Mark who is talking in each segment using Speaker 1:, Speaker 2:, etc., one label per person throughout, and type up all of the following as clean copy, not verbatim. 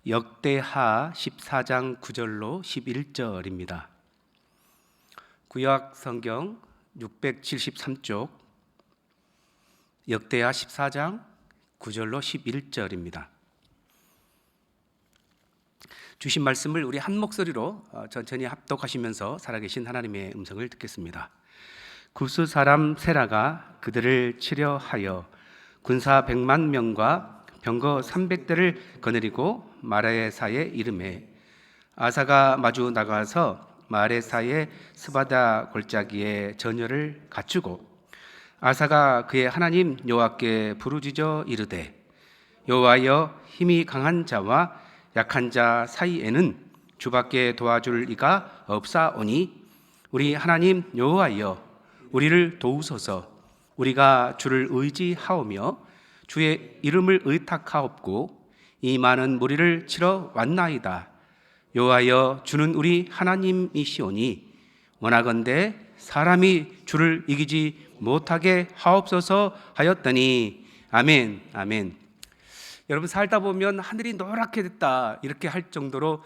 Speaker 1: 역대하 14장 9절로 11절입니다. 구약 성경 673쪽 역대하 14장 9절로 11절입니다. 주신 말씀을 우리 한 목소리로 천천히 합독하시면서 살아계신 하나님의 음성을 듣겠습니다. 구스 사람 세라가 그들을 치려 하여 군사 100만 명과 병거 300대를 거느리고 마레사에 이르매 아사가 마주 나가서 마레사의 스바다 골짜기에 전열을 갖추고 아사가 그의 하나님 여호와께 부르짖어 이르되 여호와여 힘이 강한 자와 약한 자 사이에는 주밖에 도와줄 이가 없사오니 우리 하나님 여호와여 우리를 도우소서. 우리가 주를 의지하오며 주의 이름을 의탁하옵고 이 많은 무리를 치러 왔나이다. 여호와여 주는 우리 하나님이시오니 원하건대 사람이 주를 이기지 못하게 하옵소서 하였더니 아멘. 아멘. 여러분, 살다 보면 하늘이 노랗게 됐다 이렇게 할 정도로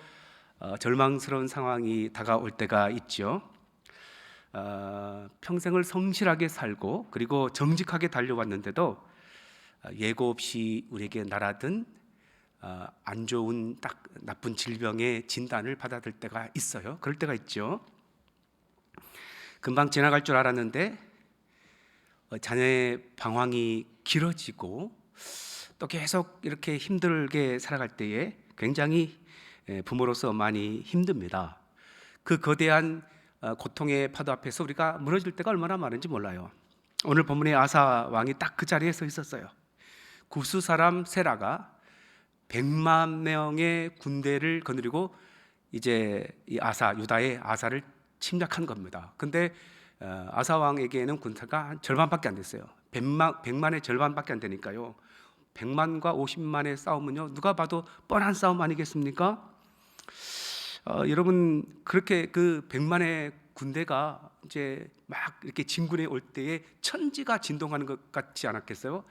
Speaker 1: 절망스러운 상황이 다가올 때가 있죠. 평생을 성실하게 살고 그리고 정직하게 달려왔는데도 예고 없이 우리에게 날아든 안 좋은 나쁜 질병의 진단을 받아들 때가 있어요. 그럴 때가 있죠. 금방 지나갈 줄 알았는데 자녀의 방황이 길어지고 또 계속 이렇게 힘들게 살아갈 때에 굉장히 부모로서 많이 힘듭니다. 그 거대한 고통의 파도 앞에서 우리가 무너질 때가 얼마나 많은지 몰라요. 오늘 본문의 아사 왕이 딱 그 자리에 서 있었어요. 구스 사람 세라가 100만 명의 군대를 거느리고 이제 이 유다의 아사를 침략한 겁니다. 근데 아사 왕에게는 군사가 한 절반밖에 안 됐어요. 100만의 절반밖에 안 되니까요. 100만과 50만의 싸움은요, 누가 봐도 뻔한 싸움 아니겠습니까? 여러분, 그렇게 그 100만의 군대가 이제 막 이렇게 진군에 올 때에 천지가 진동하는 것 같지 않았겠어요?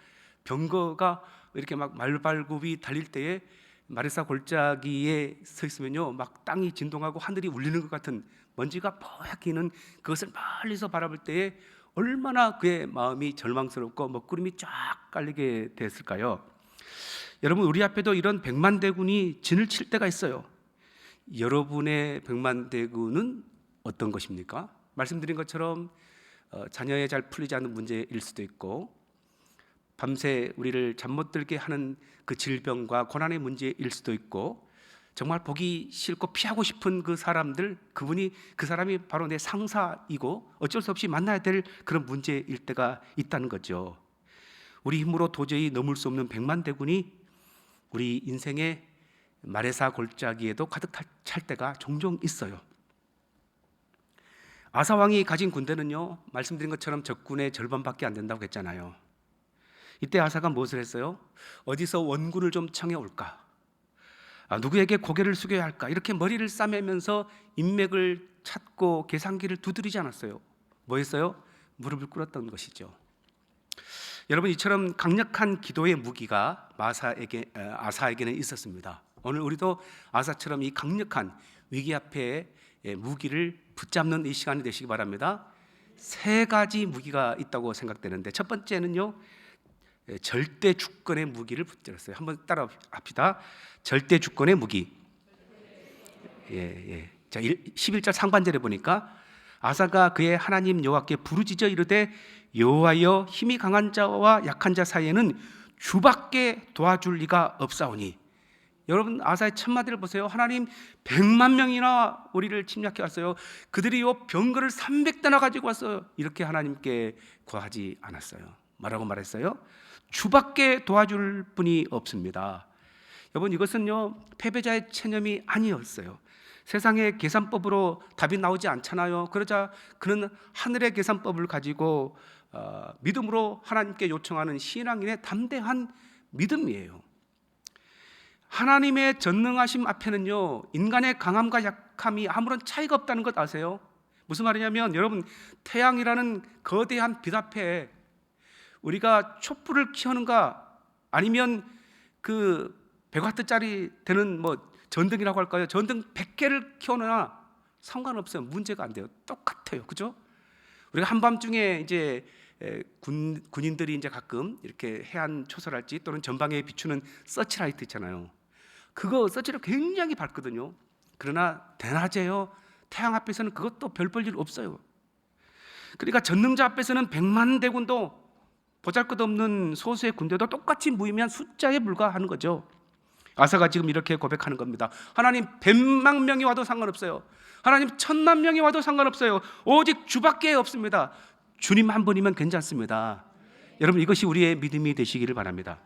Speaker 1: 병거가 이렇게 막 말발굽이 달릴 때에 마레사 골짜기에 서 있으면요, 막 땅이 진동하고 하늘이 울리는 것 같은 먼지가 뽀얗게 있는 그것을 멀리서 바라볼 때에 얼마나 그의 마음이 절망스럽고 먹구름이 쫙 깔리게 됐을까요? 여러분, 우리 앞에도 이런 100만 대군이 진을 칠 때가 있어요. 여러분의 100만 대군은 어떤 것입니까? 말씀드린 것처럼 자녀에 잘 풀리지 않는 문제일 수도 있고 밤새 우리를 잠 못 들게 하는 그 질병과 고난의 문제일 수도 있고 정말 보기 싫고 피하고 싶은 그 사람이 바로 내 상사이고 어쩔 수 없이 만나야 될 그런 문제일 때가 있다는 거죠. 우리 힘으로 도저히 넘을 수 없는 100만 대군이 우리 인생의 마레사 골짜기에도 가득 찰 때가 종종 있어요. 아사 왕이 가진 군대는요, 말씀드린 것처럼 적군의 절반밖에 안 된다고 했잖아요. 이때 아사가 무엇을 했어요? 어디서 원군을 좀 청해 올까? 누구에게 고개를 숙여야 할까? 이렇게 머리를 싸매면서 인맥을 찾고 계산기를 두드리지 않았어요. 뭐 했어요? 무릎을 꿇었던 것이죠. 여러분, 이처럼 강력한 기도의 무기가 아사에게는 있었습니다. 오늘 우리도 아사처럼 이 강력한 위기 앞에 무기를 붙잡는 이 시간이 되시기 바랍니다. 3가지 무기가 있다고 생각되는데 첫 번째는요, 절대 주권의 무기를 붙들었어요. 한번 따라 합시다. 절대 주권의 무기. 자, 11절 상반절에 보니까 아사가 그의 하나님 여호와께 부르짖어 이르되 여호와여 힘이 강한 자와 약한 자 사이에는 주밖에 도와줄 리가 없사오니. 여러분, 아사의 첫 마디를 보세요. 하나님, 100만 명이나 우리를 침략해 왔어요. 그들이 병거를 300대나 가지고 왔어요. 이렇게 하나님께 구하지 않았어요. 뭐라고 말했어요? 주밖에 도와줄 분이 없습니다. 여러분, 이것은요, 패배자의 체념이 아니었어요. 세상의 계산법으로 답이 나오지 않잖아요. 그러자 그는 하늘의 계산법을 가지고 믿음으로 하나님께 요청하는 신앙인의 담대한 믿음이에요. 하나님의 전능하심 앞에는요, 인간의 강함과 약함이 아무런 차이가 없다는 것 아세요? 무슨 말이냐면, 여러분, 태양이라는 거대한 빛 앞에 우리가 촛불을 켜는가 아니면 그 100와트짜리 되는 뭐 전등이라고 할까요? 전등 100개를 켜놓으나 상관없어요. 문제가 안 돼요. 똑같아요. 그죠? 우리가 한밤중에 이제 군인들이 이제 가끔 이렇게 해안 초설할지 또는 전방에 비추는 서치라이트 있잖아요. 그거 서치라이트 굉장히 밝거든요. 그러나 대낮에요, 태양 앞에서는 그것도 별 볼 일 없어요. 그러니까 전능자 앞에서는 100만 대군도 보잘것없는 소수의 군대도 똑같이 무의미한 숫자에 불과하는 거죠. 아사가 지금 이렇게 고백하는 겁니다. 하나님 100만 명이 와도 상관없어요. 하나님 1000만 명이 와도 상관없어요. 오직 주밖에 없습니다. 주님 한 분이면 괜찮습니다. 여러분, 이것이 우리의 믿음이 되시기를 바랍니다.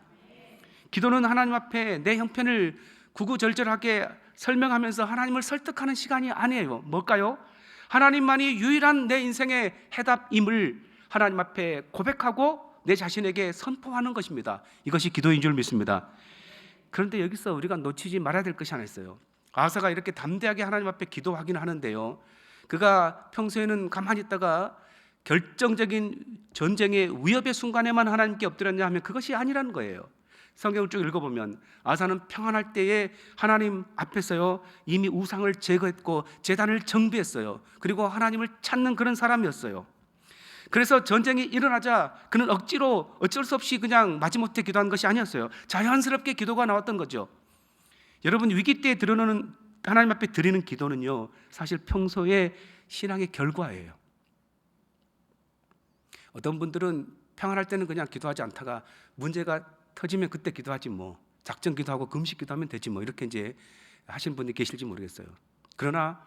Speaker 1: 기도는 하나님 앞에 내 형편을 구구절절하게 설명하면서 하나님을 설득하는 시간이 아니에요. 뭘까요? 하나님만이 유일한 내 인생의 해답임을 하나님 앞에 고백하고 내 자신에게 선포하는 것입니다. 이것이 기도인 줄 믿습니다. 그런데 여기서 우리가 놓치지 말아야 될 것이 하나 있어요. 아사가 이렇게 담대하게 하나님 앞에 기도하기는 하는데요, 그가 평소에는 가만히 있다가 결정적인 전쟁의 위협의 순간에만 하나님께 엎드렸냐 하면 그것이 아니라는 거예요. 성경을 쭉 읽어보면 아사는 평안할 때에 하나님 앞에서요 이미 우상을 제거했고 제단을 정비했어요. 그리고 하나님을 찾는 그런 사람이었어요. 그래서 전쟁이 일어나자 그는 억지로 어쩔 수 없이 그냥 마지못해 기도한 것이 아니었어요. 자연스럽게 기도가 나왔던 거죠. 여러분, 위기 때 드러나는 하나님 앞에 드리는 기도는요 사실 평소의 신앙의 결과예요. 어떤 분들은 평안할 때는 그냥 기도하지 않다가 문제가 터지면 그때 기도하지 뭐, 작전 기도하고 금식 기도하면 되지 뭐, 이렇게 이제 하시는 분이 계실지 모르겠어요. 그러나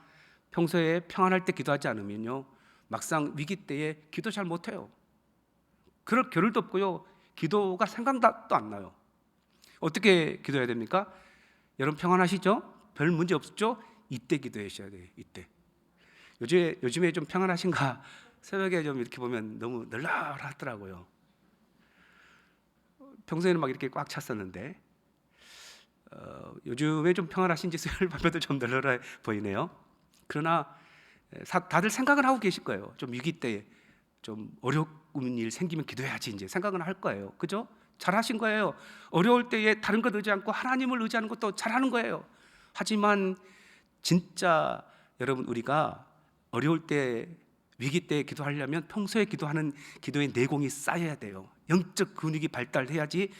Speaker 1: 평소에 평안할 때 기도하지 않으면요 막상 위기 때에 기도 잘 못해요. 그럴 겨를도 없고요 기도가 생각도 안 나요. 어떻게 기도해야 됩니까? 여러분 평안하시죠? 별 문제 없죠? 이때 기도하셔야 돼요. 이때. 요즘에 좀 평안하신가? 새벽에 좀 이렇게 보면 너무 널널하더라고요. 평소에는 막 이렇게 꽉 찼었는데 요즘에 좀 평안하신지 수요일 밤에도 좀 널널해 보이네요. 그러나 다들 생각을 하고 계실 거예요. 좀 위기 때 좀 어려운 일 생기면 기도해야지 이제 생각은 할 거예요. 그죠? 잘하신 거예요. 어려울 때에 다른 것 의지 않고 하나님을 의지하는 것도 잘하는 거예요. 하지만 진짜 여러분, 우리가 어려울 때 위기 때 기도하려면 평소에 기도하는 기도의 내공이 쌓여야 돼요. 영적 근육이 발달해야지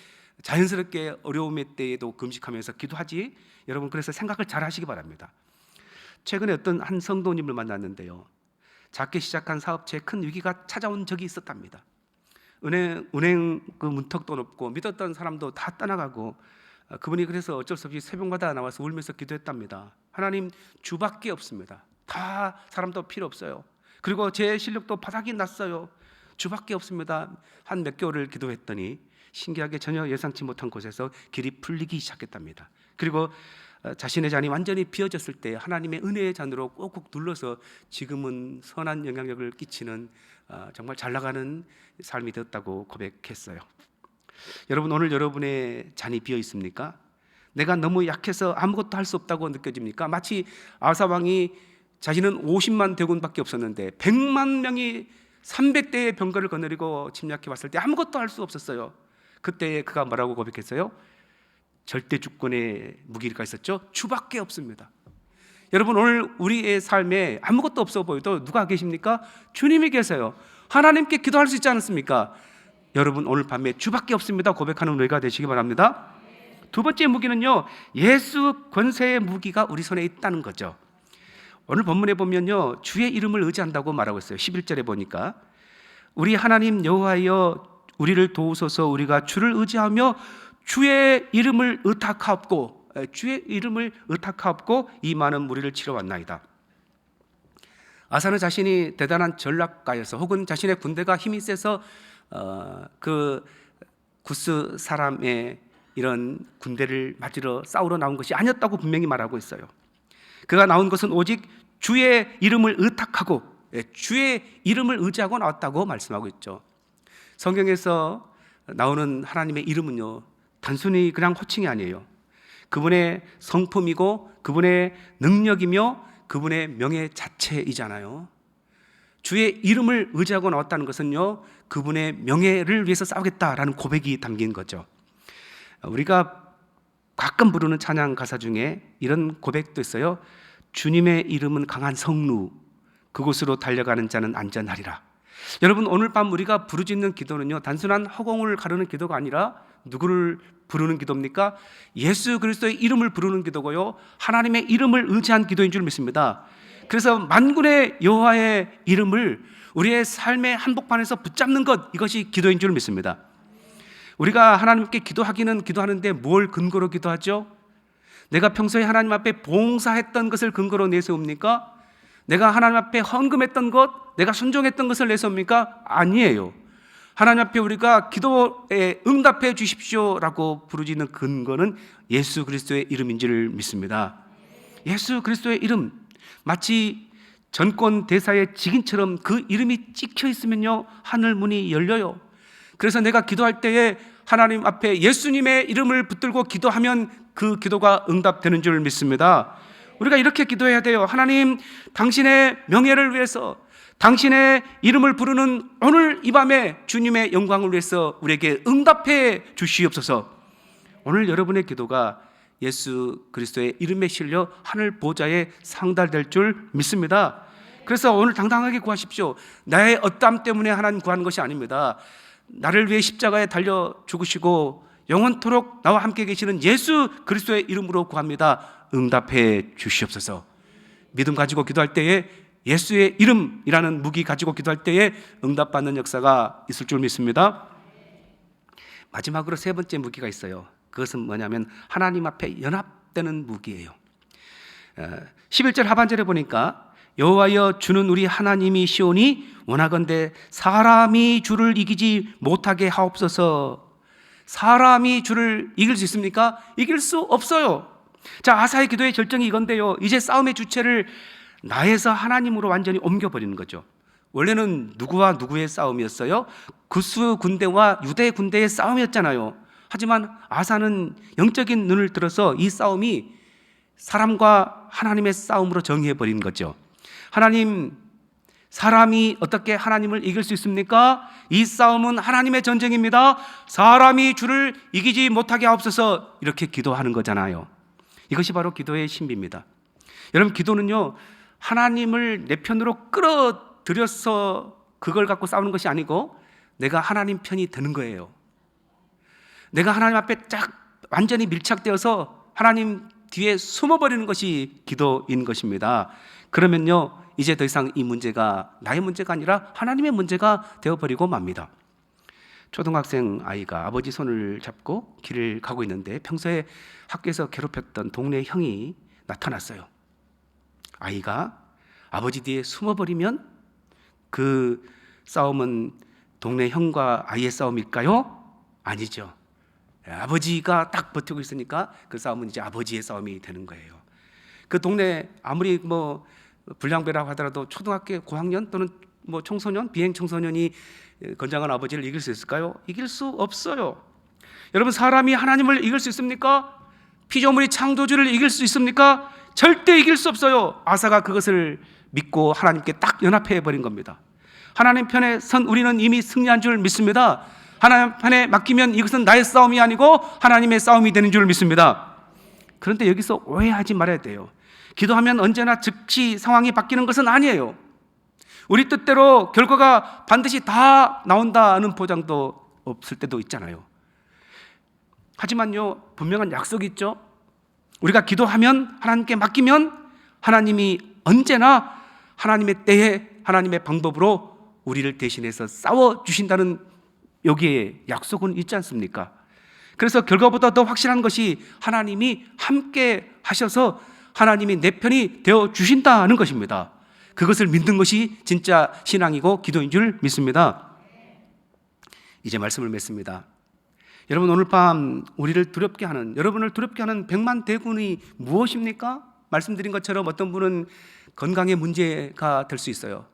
Speaker 1: 자연스럽게 어려움의 때에도 금식하면서 기도하지. 여러분, 그래서 생각을 잘 하시기 바랍니다. 최근에 어떤 한 성도님을 만났는데요, 작게 시작한 사업체에 큰 위기가 찾아온 적이 있었답니다. 은행 그 문턱도 높고 믿었던 사람도 다 떠나가고 그분이 그래서 어쩔 수 없이 새벽마다 나와서 울면서 기도했답니다. 하나님, 주밖에 없습니다. 다 사람도 필요 없어요. 그리고 제 실력도 바닥이 났어요. 주밖에 없습니다. 한 몇 개월을 기도했더니 신기하게 전혀 예상치 못한 곳에서 길이 풀리기 시작했답니다. 그리고 자신의 잔이 완전히 비어졌을 때 하나님의 은혜의 잔으로 꼭꼭 눌러서 지금은 선한 영향력을 끼치는 정말 잘 나가는 삶이 되었다고 고백했어요. 여러분, 오늘 여러분의 잔이 비어 있습니까? 내가 너무 약해서 아무것도 할 수 없다고 느껴집니까? 마치 아사 왕이 자신은 50만 대군밖에 없었는데 100만 명이 300대의 병거를 거느리고 침략해 왔을 때 아무것도 할 수 없었어요. 그때 그가 뭐라고 고백했어요? 절대 주권의 무기가 있었죠. 주밖에 없습니다. 여러분, 오늘 우리의 삶에 아무것도 없어 보여도 누가 계십니까? 주님이 계세요. 하나님께 기도할 수 있지 않습니까? 여러분, 오늘 밤에 주밖에 없습니다 고백하는 우리가 되시기 바랍니다. 두 번째 무기는요, 예수 권세의 무기가 우리 손에 있다는 거죠. 오늘 본문에 보면요, 주의 이름을 의지한다고 말하고 있어요. 11절에 보니까 우리 하나님 여호와여 우리를 도우소서, 우리가 주를 의지하며 주의 이름을 의탁하옵고, 주의 이름을 의탁하옵고 이 많은 무리를 치러 왔나이다. 아사는 자신이 대단한 전략가여서 혹은 자신의 군대가 힘이 세서 그 구스 사람의 이런 군대를 맞으러 싸우러 나온 것이 아니었다고 분명히 말하고 있어요. 그가 나온 것은 오직 주의 이름을 의탁하고 주의 이름을 의지하고 나왔다고 말씀하고 있죠. 성경에서 나오는 하나님의 이름은요, 단순히 그냥 호칭이 아니에요. 그분의 성품이고 그분의 능력이며 그분의 명예 자체이잖아요. 주의 이름을 의지하고 나왔다는 것은요, 그분의 명예를 위해서 싸우겠다라는 고백이 담긴 거죠. 우리가 가끔 부르는 찬양 가사 중에 이런 고백도 있어요. 주님의 이름은 강한 성루, 그곳으로 달려가는 자는 안전하리라. 여러분, 오늘 밤 우리가 부르짖는 기도는요, 단순한 허공을 가르는 기도가 아니라 누구를 부르는 기도입니까? 예수 그리스도의 이름을 부르는 기도고요, 하나님의 이름을 의지한 기도인 줄 믿습니다. 그래서 만군의 여호와의 이름을 우리의 삶의 한복판에서 붙잡는 것, 이것이 기도인 줄 믿습니다. 우리가 하나님께 기도하기는 기도하는데 뭘 근거로 기도하죠? 내가 평소에 하나님 앞에 봉사했던 것을 근거로 내세웁니까? 내가 하나님 앞에 헌금했던 것, 내가 순종했던 것을 내세웁니까? 아니에요. 하나님 앞에 우리가 기도에 응답해 주십시오라고 부르짖는 근거는 예수 그리스도의 이름인 줄 믿습니다. 예수 그리스도의 이름, 마치 전권 대사의 직인처럼 그 이름이 찍혀 있으면요, 하늘 문이 열려요. 그래서 내가 기도할 때에 하나님 앞에 예수님의 이름을 붙들고 기도하면 그 기도가 응답되는 줄 믿습니다. 우리가 이렇게 기도해야 돼요. 하나님, 당신의 명예를 위해서, 당신의 이름을 부르는 오늘 이 밤에 주님의 영광을 위해서 우리에게 응답해 주시옵소서. 오늘 여러분의 기도가 예수 그리스도의 이름에 실려 하늘 보좌에 상달될 줄 믿습니다. 그래서 오늘 당당하게 구하십시오. 나의 어떠함 때문에 하나님 구하는 것이 아닙니다. 나를 위해 십자가에 달려 죽으시고 영원토록 나와 함께 계시는 예수 그리스도의 이름으로 구합니다. 응답해 주시옵소서. 믿음 가지고 기도할 때에, 예수의 이름이라는 무기 가지고 기도할 때에 응답받는 역사가 있을 줄 믿습니다. 마지막으로 세 번째 무기가 있어요. 그것은 뭐냐면 하나님 앞에 연합되는 무기예요. 11절 하반절에 보니까 여호와여 주는 우리 하나님이시오니 원하건대 사람이 주를 이기지 못하게 하옵소서. 사람이 주를 이길 수 있습니까? 이길 수 없어요. 자, 아사의 기도의 결정이 이건데요, 이제 싸움의 주체를 나에서 하나님으로 완전히 옮겨버리는 거죠. 원래는 누구와 누구의 싸움이었어요? 구스 군대와 유대 군대의 싸움이었잖아요. 하지만 아사는 영적인 눈을 들어서 이 싸움이 사람과 하나님의 싸움으로 정의해버린 거죠. 하나님, 사람이 어떻게 하나님을 이길 수 있습니까? 이 싸움은 하나님의 전쟁입니다. 사람이 주를 이기지 못하게 하옵소서. 이렇게 기도하는 거잖아요. 이것이 바로 기도의 신비입니다. 여러분, 기도는요, 하나님을 내 편으로 끌어들여서 그걸 갖고 싸우는 것이 아니고 내가 하나님 편이 되는 거예요. 내가 하나님 앞에 쫙 완전히 밀착되어서 하나님 뒤에 숨어버리는 것이 기도인 것입니다. 그러면요, 이제 더 이상 이 문제가 나의 문제가 아니라 하나님의 문제가 되어버리고 맙니다. 초등학생 아이가 아버지 손을 잡고 길을 가고 있는데 평소에 학교에서 괴롭혔던 동네 형이 나타났어요. 아이가 아버지 뒤에 숨어버리면 그 싸움은 동네 형과 아이의 싸움일까요? 아니죠. 아버지가 딱 버티고 있으니까 그 싸움은 이제 아버지의 싸움이 되는 거예요. 그 동네 아무리 불량배라고 하더라도 초등학교 고학년 또는 청소년, 비행 청소년이 건장한 아버지를 이길 수 있을까요? 이길 수 없어요. 여러분, 사람이 하나님을 이길 수 있습니까? 피조물이 창조주를 이길 수 있습니까? 절대 이길 수 없어요. 아사가 그것을 믿고 하나님께 딱 연합해 버린 겁니다. 하나님 편에 선 우리는 이미 승리한 줄 믿습니다. 하나님 편에 맡기면 이것은 나의 싸움이 아니고 하나님의 싸움이 되는 줄 믿습니다. 그런데 여기서 오해하지 말아야 돼요. 기도하면 언제나 즉시 상황이 바뀌는 것은 아니에요. 우리 뜻대로 결과가 반드시 다 나온다는 보장도 없을 때도 있잖아요. 하지만요, 분명한 약속이 있죠. 우리가 기도하면, 하나님께 맡기면 하나님이 언제나 하나님의 때에 하나님의 방법으로 우리를 대신해서 싸워주신다는 여기에 약속은 있지 않습니까? 그래서 결과보다 더 확실한 것이 하나님이 함께 하셔서 하나님이 내 편이 되어주신다는 것입니다. 그것을 믿는 것이 진짜 신앙이고 기도인 줄 믿습니다. 이제 말씀을 맺습니다. 여러분, 오늘 밤 우리를 두렵게 하는, 여러분을 두렵게 하는 백만대군이 무엇입니까? 말씀드린 것처럼 어떤 분은 건강의 문제가 될 수 있어요.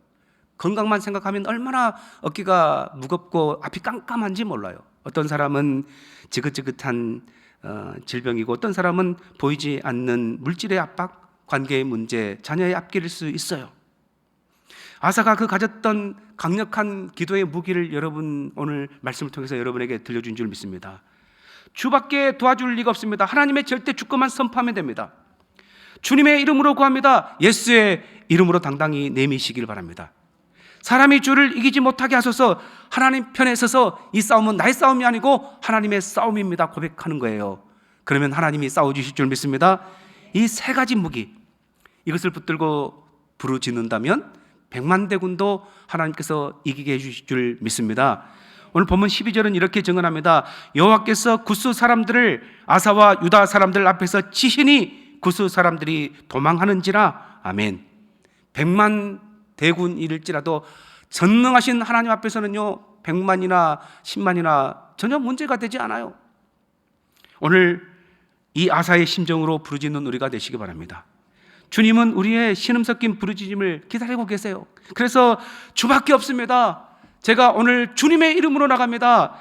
Speaker 1: 건강만 생각하면 얼마나 어깨가 무겁고 앞이 깜깜한지 몰라요. 어떤 사람은 지긋지긋한 질병이고 어떤 사람은 보이지 않는 물질의 압박, 관계의 문제, 자녀의 앞길일 수 있어요. 아사가 그 가졌던 강력한 기도의 무기를 여러분 오늘 말씀을 통해서 여러분에게 들려준 줄 믿습니다. 주밖에 도와줄 리가 없습니다. 하나님의 절대 주권만 선포하면 됩니다. 주님의 이름으로 구합니다. 예수의 이름으로 당당히 내미시길 바랍니다. 사람이 주를 이기지 못하게 하소서. 하나님 편에 서서 이 싸움은 나의 싸움이 아니고 하나님의 싸움입니다 고백하는 거예요. 그러면 하나님이 싸워주실 줄 믿습니다. 이 세 가지 무기, 이것을 붙들고 부르짖는다면 백만대군도 하나님께서 이기게 해주실 줄 믿습니다. 오늘 본문 12절은 이렇게 증언합니다. 여호와께서 구스 사람들을 아사와 유다 사람들 앞에서 치시니 구스 사람들이 도망하는지라. 아멘. 백만대군일지라도 전능하신 하나님 앞에서는요, 100만이나 10만이나 전혀 문제가 되지 않아요. 오늘 이 아사의 심정으로 부르짖는 우리가 되시기 바랍니다. 주님은 우리의 신음 섞인 부르짖음을 기다리고 계세요. 그래서 주밖에 없습니다. 제가 오늘 주님의 이름으로 나갑니다.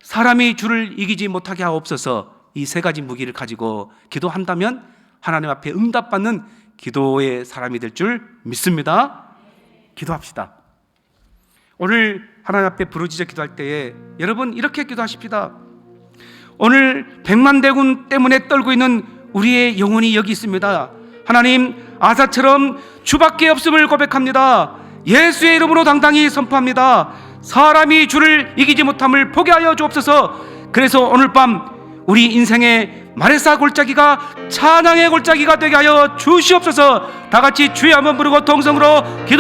Speaker 1: 사람이 주를 이기지 못하게 하옵소서. 이 세 가지 무기를 가지고 기도한다면 하나님 앞에 응답받는 기도의 사람이 될 줄 믿습니다. 기도합시다. 오늘 하나님 앞에 부르짖어 기도할 때에 여러분 이렇게 기도하십시다. 오늘 백만대군 때문에 떨고 있는 우리의 영혼이 여기 있습니다. 하나님, 아사처럼 주밖에 없음을 고백합니다. 예수의 이름으로 당당히 선포합니다. 사람이 주를 이기지 못함을 포기하여 주옵소서. 그래서 오늘 밤 우리 인생의 마레사 골짜기가 찬양의 골짜기가 되게 하여 주시옵소서. 다 같이 주의 한번 부르고 동성으로 기도